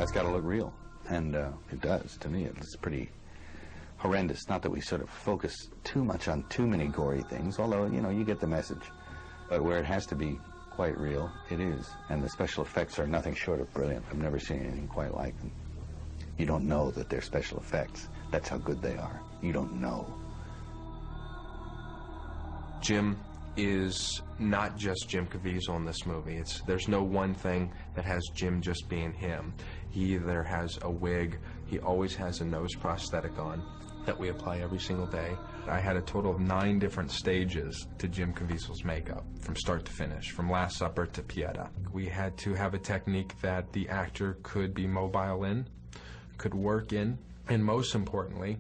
That's got to look real. And it does. To me, it's pretty horrendous. Not that we sort of focus too much on too many gory things, although, you know, you get the message. But where it has to be quite real, it is. And the special effects are nothing short of brilliant. I've never seen anything quite like them. You don't know that they're special effects. That's how good they are. You don't know. Jim is not just Jim Caviezel in this movie. There's no one thing that has Jim just being him. He either has a wig, he always has a nose prosthetic on that we apply every single day. I had a total of 9 different stages to Jim Caviezel's makeup, from start to finish, from Last Supper to Pieta. We had to have a technique that the actor could be mobile in, could work in, and most importantly,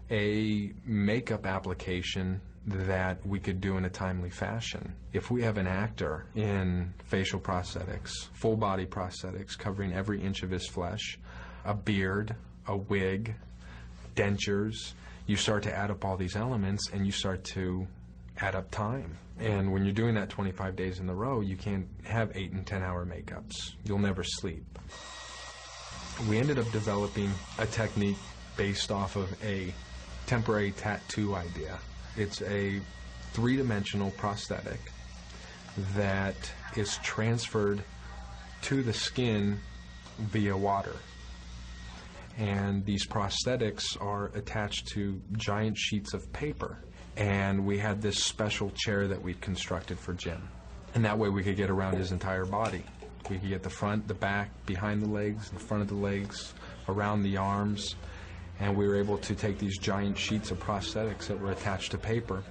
a makeup application that we could do in a timely fashion. If we have an actor in facial prosthetics, full body prosthetics covering every inch of his flesh, a beard, a wig, dentures, you start to add up all these elements and you start to add up time. And when you're doing that 25 days in a row, you can't have 8 and 10 hour makeups. You'll never sleep. We ended up developing a technique based off of a temporary tattoo idea. It's a 3-dimensional prosthetic that is transferred to the skin via water. And these prosthetics are attached to giant sheets of paper. And we had this special chair that we'd constructed for Jim. And that way we could get around his entire body. We could get the front, the back, behind the legs, the front of the legs, around the arms. And we were able to take these giant sheets of prosthetics that were attached to paper,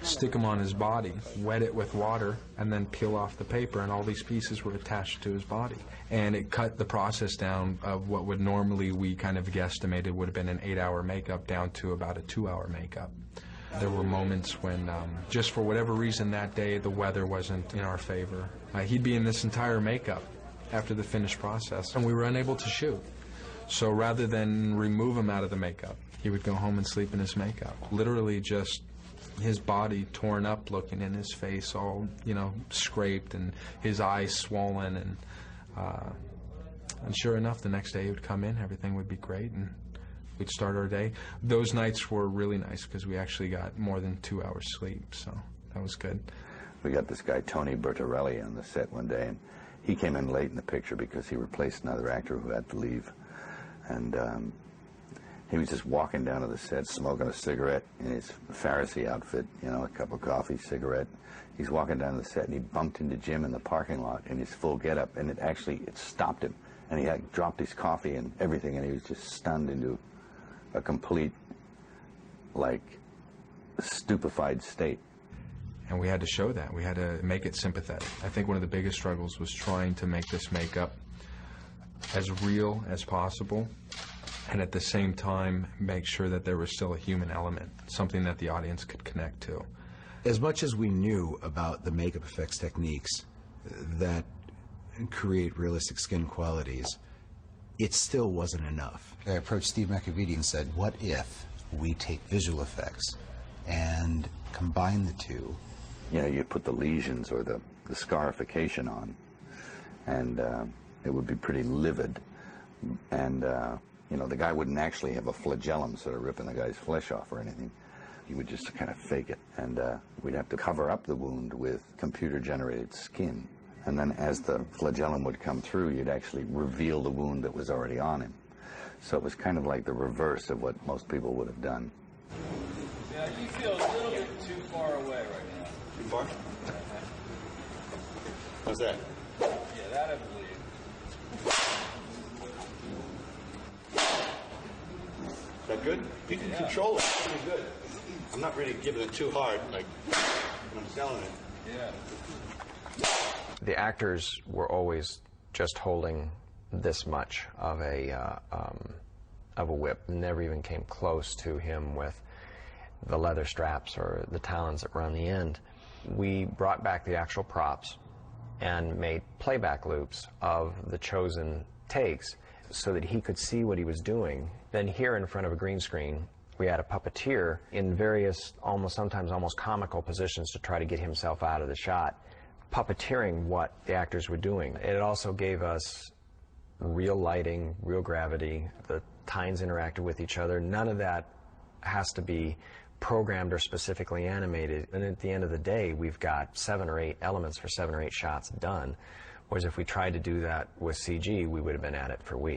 stick them on his body, wet it with water, and then peel off the paper, and all these pieces were attached to his body. And it cut the process down of what would normally we kind of guesstimated would have been an 8-hour makeup down to about a 2-hour makeup. There were moments when, just for whatever reason that day, the weather wasn't in our favor. He'd be in this entire makeup after the finished process, and we were unable to shoot. So rather than remove him out of the makeup, he would go home and sleep in his makeup. Literally just his body torn up looking, and his face all, you know, scraped, and his eyes swollen. And sure enough, the next day he would come in, everything would be great, and we'd start our day. Those nights were really nice because we actually got more than 2 hours sleep, so that was good. We got this guy, Tony Bertorelli, on the set one day, and he came in late in the picture because he replaced another actor who had to leave. And he was just walking down to the set, smoking a cigarette in his Pharisee outfit, you know, a cup of coffee, cigarette. He's walking down the set, and he bumped into Jim in the parking lot in his full getup, and it stopped him. And he had dropped his coffee and everything, and he was just stunned into a complete, like, stupefied state. And we had to show that. We had to make it sympathetic. I think one of the biggest struggles was trying to make this makeup as real as possible, and at the same time make sure that there was still a human element, something that the audience could connect to. As much as we knew about the makeup effects techniques that create realistic skin qualities, it still wasn't enough. I approached Steve McAvity and said, what if we take visual effects and combine the two? You know, you put the lesions or the scarification on, and it would be pretty livid, and you know, the guy wouldn't actually have a flagellum sort of ripping the guy's flesh off or anything. He would just kind of fake it, and we'd have to cover up the wound with computer-generated skin. And then as the flagellum would come through, you'd actually reveal the wound that was already on him. So it was kind of like the reverse of what most people would have done. Yeah, you feel a little bit too far away right now. Too far? How's that? Yeah, that I believe. Is that good? You can control it. It's pretty good. I'm not really giving it too hard, like when I'm selling it. Yeah. The actors were always just holding this much of a whip. Never even came close to him with the leather straps or the talons that were on the end. We brought back the actual props and made playback loops of the chosen takes so that he could see what he was doing. Then here in front of a green screen, we had a puppeteer in various, sometimes almost comical positions to try to get himself out of the shot, puppeteering what the actors were doing. It also gave us real lighting, real gravity, the tines interacted with each other. None of that has to be programmed or specifically animated. And at the end of the day, we've got 7 or 8 elements for 7 or 8 shots done. Whereas if we tried to do that with CG, we would have been at it for weeks.